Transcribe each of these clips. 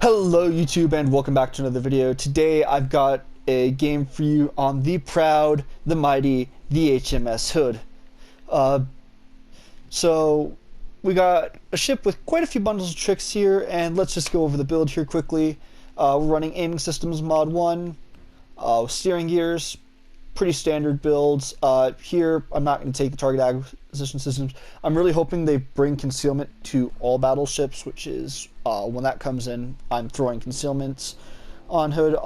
Hello YouTube and welcome back to another video. Today I've got a game for you on the proud, the mighty, the HMS Hood. So we got a ship with quite a few bundles of tricks here, and let's just go over the build here quickly. We're running aiming systems mod 1, steering gears, pretty standard builds. Here I'm not going to take the target acquisition systems. I'm really hoping they bring concealment to all battleships, which is when that comes in, I'm throwing concealments on Hood,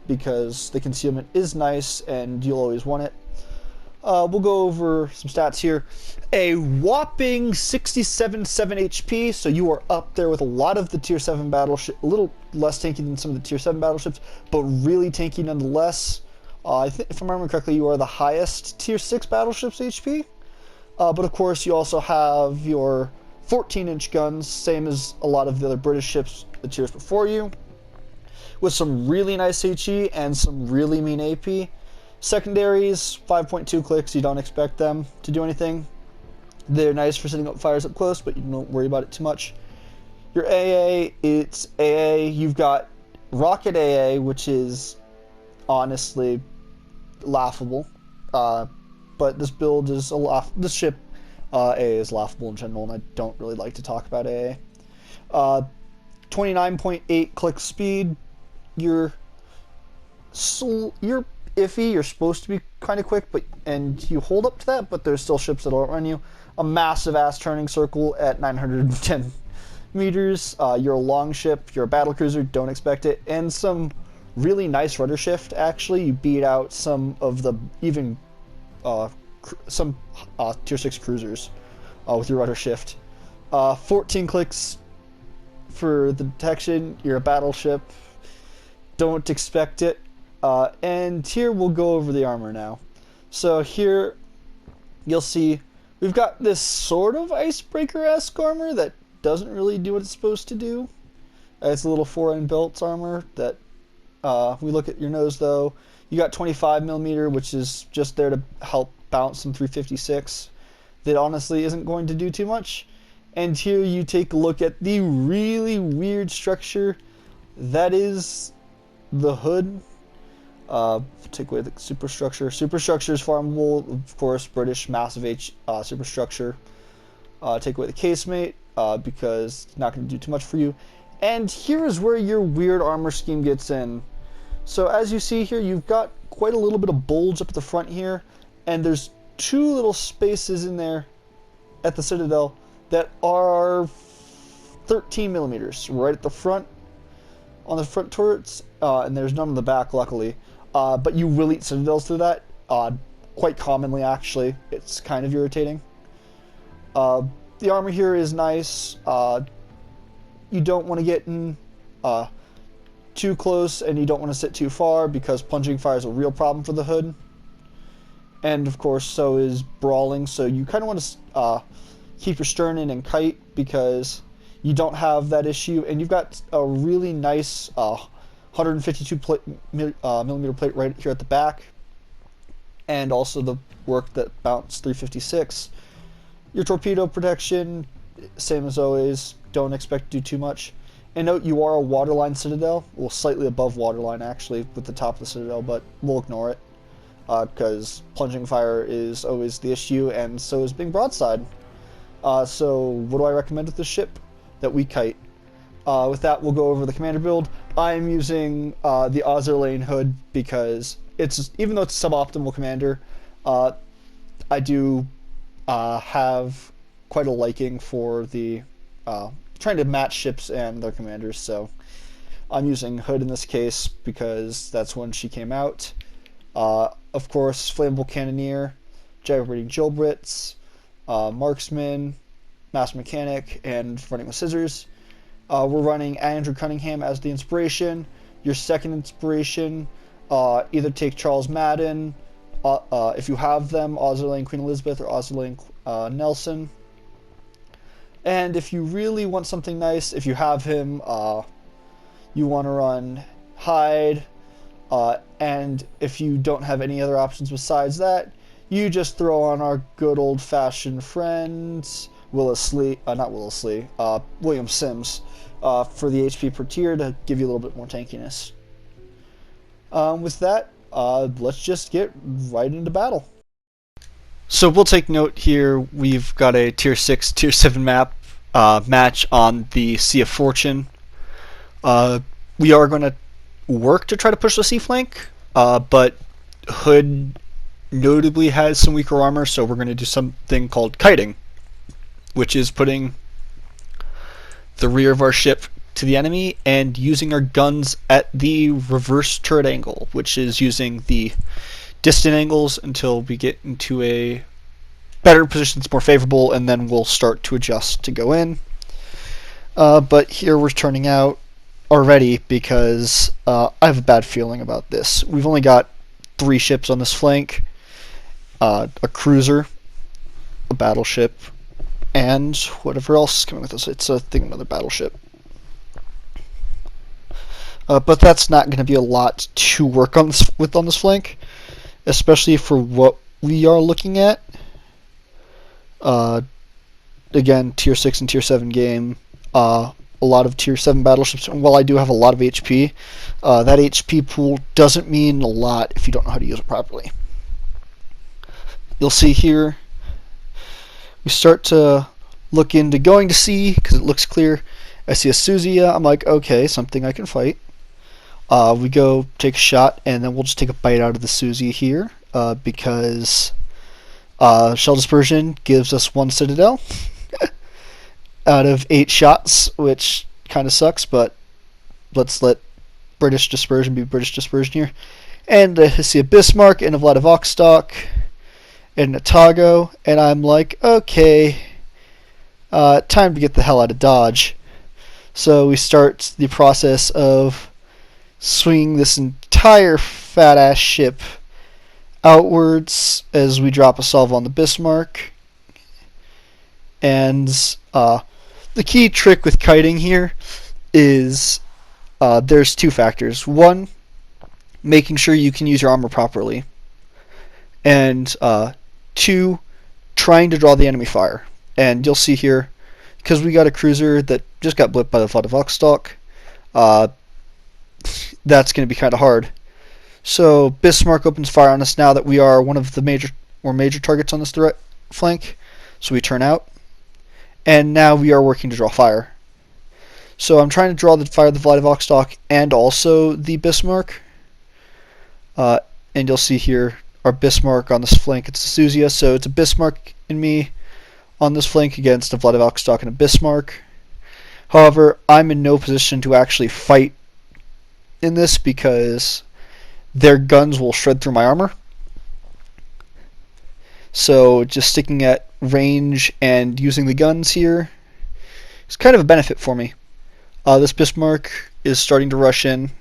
because the concealment is nice and you'll always want it. We'll go over some stats here. A whopping 67.7 HP, so you are up there with a lot of the tier 7 battleships, a little less tanky than some of the tier 7 battleships, but really tanky nonetheless. I think, if I remember correctly, you are the highest tier 6 battleship's HP. But of course, you also have your 14-inch guns, same as a lot of the other British ships the tiers before you, with some really nice HE and some really mean AP. Secondaries, 5.2 clicks, you don't expect them to do anything. They're nice for setting up fires up close, but you don't worry about it too much. Your AA, it's AA, you've got Rocket AA, which is honestly laughable, but this build is this ship AA is laughable in general, and I don't really like to talk about AA. 29.8 click speed. You're iffy. You're supposed to be kind of quick, and you hold up to that, but there's still ships that'll outrun you. A massive ass turning circle at 910 meters. You're a long ship. You're a battle cruiser. Don't expect it. And some really nice rudder shift. Actually, you beat out some of the some tier 6 cruisers with your rudder shift. 14 clicks for the detection. You're a battleship. Don't expect it. And here we'll go over the armor now. So here you'll see we've got this sort of icebreaker-esque armor that doesn't really do what it's supposed to do. It's a little 4-end belt armor that we look at your nose though. You got 25mm, which is just there to help bounce some 356. That honestly isn't going to do too much. And here you take a look at the really weird structure that is the hood. Take away the superstructure. Superstructure is farmable, of course. British massive superstructure. Take away the casemate because it's not going to do too much for you. And here is where your weird armor scheme gets in. So as you see here, you've got quite a little bit of bulge up at the front here, and there's two little spaces in there at the citadel that are 13mm right at the front on the front turrets, and there's none on the back, luckily. But you will eat citadels through that, quite commonly actually. It's kind of irritating. The armor here is nice. You don't want to get in too close, and you don't want to sit too far because plunging fire is a real problem for the hood. And of course, so is brawling. So you kind of want to keep your stern in and kite because you don't have that issue, and you've got a really nice 152mm plate right here at the back, and also the work that bounced 356. Your torpedo protection, same as always. Don't expect to do too much. And note, you are a waterline citadel, well, slightly above waterline actually with the top of the citadel, but we'll ignore it because plunging fire is always the issue, and so is being broadside. So what do I recommend with this ship? That we kite. With that, we'll go over the commander build. I'm using the Ozerlane hood because it's, even though it's a suboptimal commander, I do have quite a liking for the trying to match ships and their commanders, so I'm using hood in this case because that's when she came out. Of course, flammable cannoneer, gyrating Gilbrits, marksman, master mechanic, and running with scissors. We're running Andrew Cunningham as the inspiration. Your second inspiration, either take Charles Madden, if you have them, Ozerlane Queen Elizabeth or Ozerlane Nelson. And if you really want something nice, if you have him, you want to run Hyde. And if you don't have any other options besides that, you just throw on our good old-fashioned friends, William Sims for the HP per tier to give you a little bit more tankiness. With that, let's just get right into battle. So we'll take note here, we've got a tier 6, tier 7 match on the Sea of Fortune. We are going to work to try to push the sea flank, but Hood notably has some weaker armor, so we're going to do something called kiting, which is putting the rear of our ship to the enemy and using our guns at the reverse turret angle, which is using the distant angles until we get into a better position that's more favorable, and then we'll start to adjust to go in. But here we're turning out already because I have a bad feeling about this. We've only got 3 ships on this flank, a cruiser, a battleship, and whatever else is coming with us. It's another battleship. But that's not going to be a lot to work on this flank, especially for what we are looking at. Again, tier 6 and tier 7 game. A lot of tier 7 battleships, and while I do have a lot of HP, that HP pool doesn't mean a lot if you don't know how to use it properly. You'll see here, we start to look into going to sea because it looks clear. I see a Suzia, I'm like, okay, something I can fight. We go take a shot, and then we'll just take a bite out of the Suzy here, because shell dispersion gives us 1 citadel out of 8 shots, which kind of sucks, but let's let British dispersion be British dispersion here. And I see a Bismarck and a Vladivostok and a Tago, and I'm like, okay, time to get the hell out of Dodge. So we start the process of swinging this entire fat-ass ship outwards as we drop a salvo on the Bismarck. And the key trick with kiting here is there's 2 factors. One, making sure you can use your armor properly. And 2, trying to draw the enemy fire. And you'll see here, because we got a cruiser that just got blipped by the Vladivostok, that's going to be kind of hard. So Bismarck opens fire on us now that we are one of the major targets on this direct flank. So we turn out, and now we are working to draw fire. So I'm trying to draw the fire of the Vladivostok and also the Bismarck. And you'll see here our Bismarck on this flank. It's the Suzia, so it's a Bismarck and me on this flank against a Vladivostok and a Bismarck. However, I'm in no position to actually fight in this because their guns will shred through my armor. So just sticking at range and using the guns here is kind of a benefit for me. This Bismarck is starting to rush in,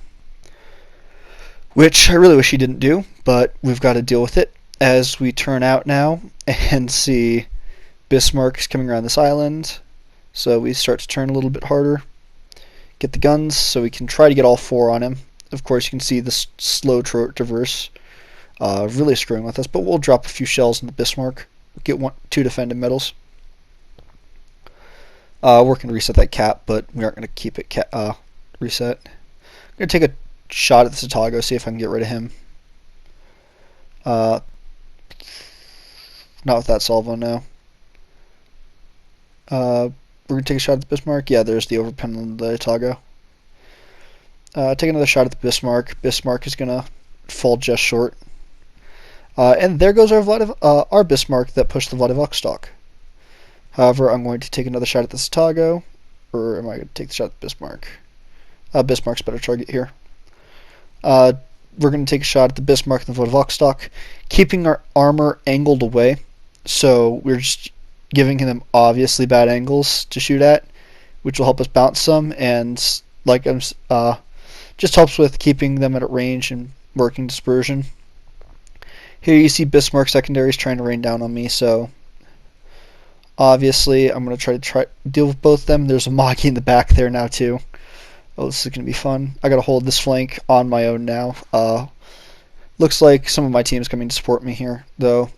which I really wish he didn't do, but we've got to deal with it as we turn out now and see Bismarck is coming around this island. So we start to turn a little bit harder, get the guns so we can try to get all 4 on him. Of course, you can see the slow traverse really screwing with us, but we'll drop a few shells in the Bismarck, get 2 defended medals. We're going to reset that cap, but we aren't going to keep it reset. I'm going to take a shot at the Satago, see if I can get rid of him. Not with that salvo, no. We're going to take a shot at the Bismarck. Yeah, there's the overpen on the Tago. Take another shot at the Bismarck. Bismarck is going to fall just short. And there goes our Bismarck that pushed the Vladivostok. However, I'm going to take another shot at the Satago. Or am I going to take the shot at the Bismarck? Bismarck's better target here. We're going to take a shot at the Bismarck and the Vladivostok, keeping our armor angled away. So we're just giving them obviously bad angles to shoot at, which will help us bounce some, and just helps with keeping them at range and working dispersion. Here you see Bismarck secondaries trying to rain down on me, so obviously I'm going to try to deal with both of them. There's a Magi in the back there now too. Oh, this is going to be fun. I got to hold this flank on my own now. Looks like some of my team is coming to support me here, though.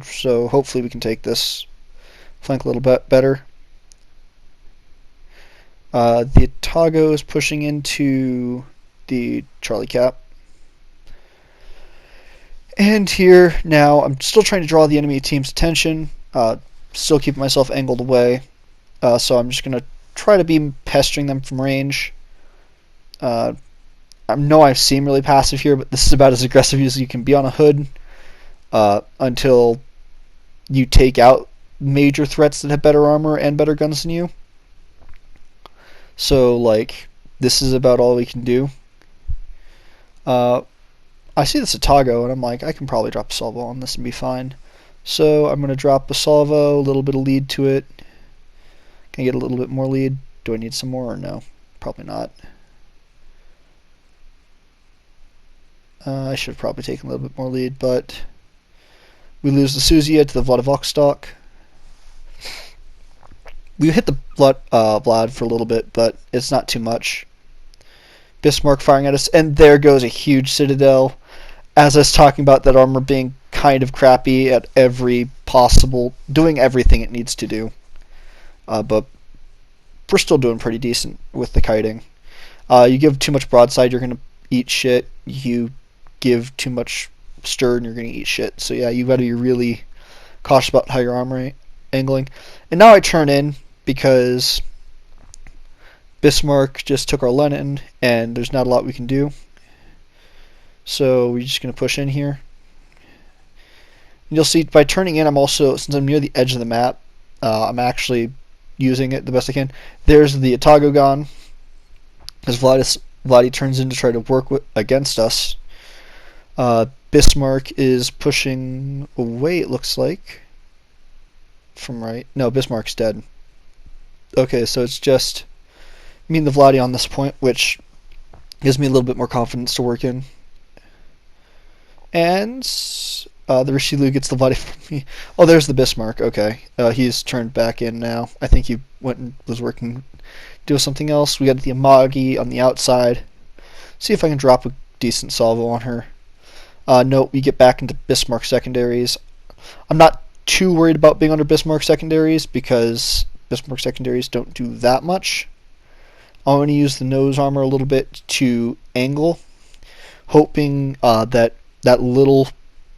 So hopefully we can take this flank a little bit better. The Otago is pushing into the Charlie Cap. And here, now, I'm still trying to draw the enemy team's attention. Still keeping myself angled away. So I'm just going to try to be pestering them from range. I know I seem really passive here, but this is about as aggressive as you can be on a hood until you take out major threats that have better armor and better guns than you. So, like, this is about all we can do. I see this Otago, and I'm like, I can probably drop a salvo on this and be fine. So I'm going to drop a salvo, a little bit of lead to it. Can I get a little bit more lead? Do I need some more or no? Probably not. I should have probably taken a little bit more lead, but we lose the Suzia to the Vladivostok. We hit the Vlad for a little bit, but it's not too much. Bismarck firing at us, and there goes a huge citadel. As I was talking about that armor being kind of crappy at every possible, doing everything it needs to do. But we're still doing pretty decent with the kiting. You give too much broadside, you're going to eat shit. You give too much stern, you're going to eat shit. So yeah, you've got to be really cautious about how your armor angling. And now I turn in because Bismarck just took our Lenin, and there's not a lot we can do. So we're just going to push in here. And you'll see by turning in, I'm also, since I'm near the edge of the map, I'm actually using it the best I can. There's the Otago gone, as Vladdy turns in to try to work against us. Bismarck is pushing away, it looks like. From right. No, Bismarck's dead. Okay, so it's just me and the Vladdy on this point, which gives me a little bit more confidence to work in. And the Richelieu gets the Vladdy from me. Oh, there's the Bismarck. Okay, he's turned back in now. I think he went and was working, doing something else. We got the Amagi on the outside. See if I can drop a decent salvo on her. No, we get back into Bismarck secondaries. I'm not too worried about being under Bismarck secondaries because Bismarck secondaries don't do that much. I'm going to use the nose armor a little bit to angle, hoping that little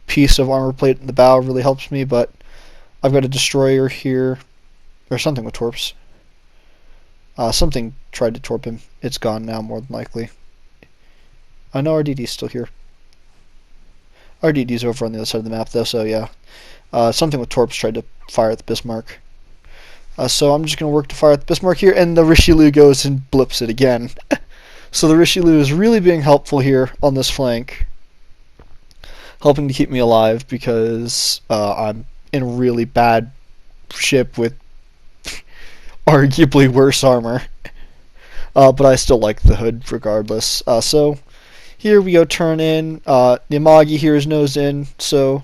piece of armor plate in the bow really helps me, but I've got a destroyer here, or something with torps. Something tried to torp him. It's gone now, more than likely. I know RDD's still here. RDD's over on the other side of the map, though, so yeah. Something with torps tried to fire at the Bismarck. So I'm just going to work to fire at the Bismarck here, and the Richelieu goes and blips it again. So the Richelieu is really being helpful here on this flank, helping to keep me alive because I'm in a really bad ship with arguably worse armor. But I still like the hood regardless. So here we go, turn in. The Amagi here is nose in, so I'm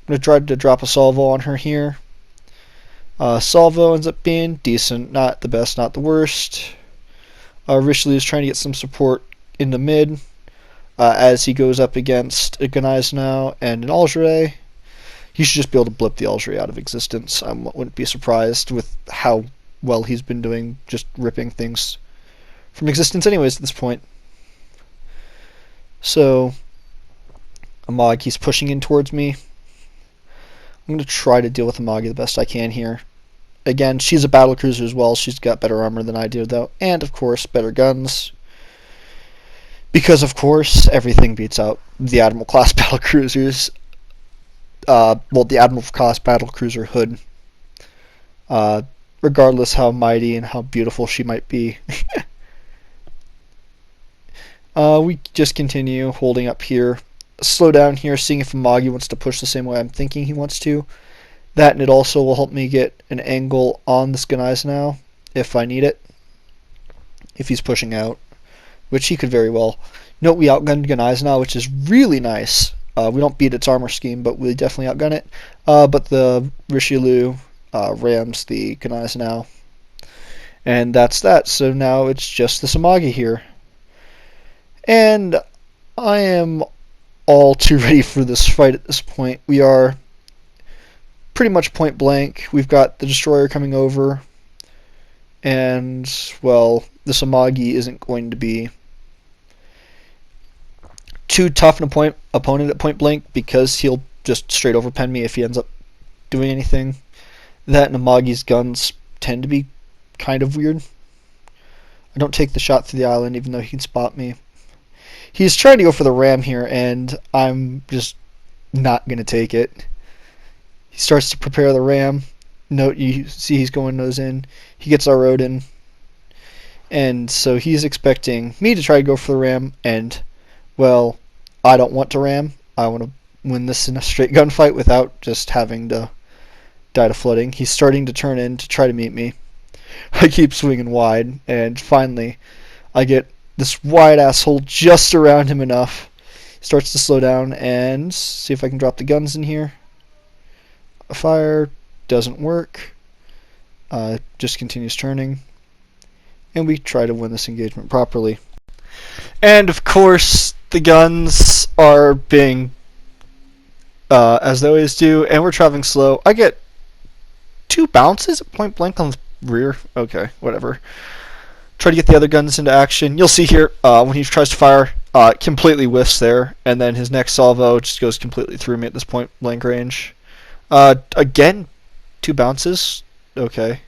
going to try to drop a salvo on her here. Salvo ends up being decent, not the best, not the worst. Richelieu is trying to get some support in the mid as he goes up against a Gneisenau and an Algerie. He should just be able to blip the Algerie out of existence. I wouldn't be surprised with how well he's been doing, just ripping things from existence anyways at this point. So Amagi's pushing in towards me. I'm going to try to deal with Amagi the best I can here. Again, she's a battle cruiser as well. She's got better armor than I do, though. And, of course, better guns. Because, of course, everything beats out the Admiral-class battle cruisers. Well, the Admiral-class battle cruiser hood. Regardless how mighty and how beautiful she might be. We just continue holding up here. Slow down here, seeing if Amagi wants to push the same way I'm thinking he wants to. That, and it also will help me get an angle on this Gneisenau if I need it. If he's pushing out, which he could very well. Note we outgunned Gneisenau, which is really nice. We don't beat its armor scheme, but we definitely outgun it. But the Richelieu rams the Gneisenau. And that's that. So now it's just the Amagi here. And I am all too ready for this fight at this point. We are pretty much point blank. We've got the destroyer coming over, and, well, the Samagi isn't going to be too tough an opponent at point blank because he'll just straight overpen me if he ends up doing anything. That and Amagi's guns tend to be kind of weird. I don't take the shot through the island even though he can spot me. He's trying to go for the ram here, and I'm just not going to take it. He starts to prepare the ram. Note, you see he's going nose in. He gets our road in. And so he's expecting me to try to go for the ram, and, well, I don't want to ram. I want to win this in a straight gunfight without just having to die to flooding. He's starting to turn in to try to meet me. I keep swinging wide, and finally I get this wide asshole just around him enough. He starts to slow down, and see if I can drop the guns in here. A fire doesn't work. Just continues turning. And we try to win this engagement properly. And of course, the guns are being as they always do, and we're traveling slow. I get 2 bounces at point blank on the rear. Okay, whatever. Try to get the other guns into action. You'll see here when he tries to fire, completely whiffs there, and then his next salvo just goes completely through me at this point blank range. Again, 2 bounces. Okay.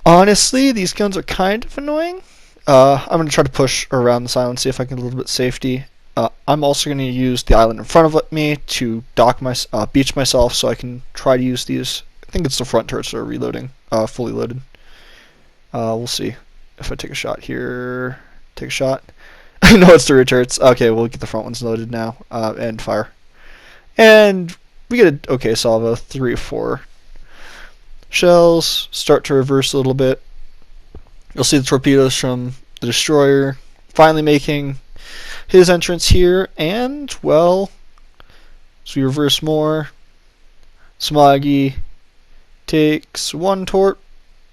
Honestly, these guns are kind of annoying. I'm going to try to push around this island, see if I can get a little bit of safety. I'm also going to use the island in front of me to beach myself, so I can try to use these. I think it's the front turrets that are reloading, fully loaded. We'll see if I take a shot here. Take a shot. No, it's the rear turrets. Okay, we'll get the front ones loaded now, and fire. And we get an okay salvo, 3 or 4 shells. Start to reverse a little bit. You'll see the torpedoes from the destroyer finally making his entrance here, and, well, so we reverse more. Smoggy takes 1 torp,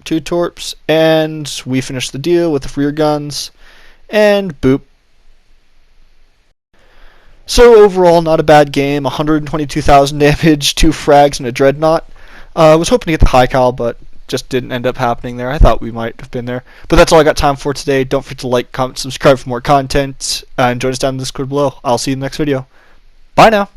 2 torps, and we finish the deal with the rear guns, and boop. So overall, not a bad game. 122,000 damage, 2 frags, and a dreadnought. I was hoping to get the high cal, but just didn't end up happening there. I thought we might have been there. But that's all I got time for today. Don't forget to like, comment, subscribe for more content, and join us down in the Discord below. I'll see you in the next video. Bye now.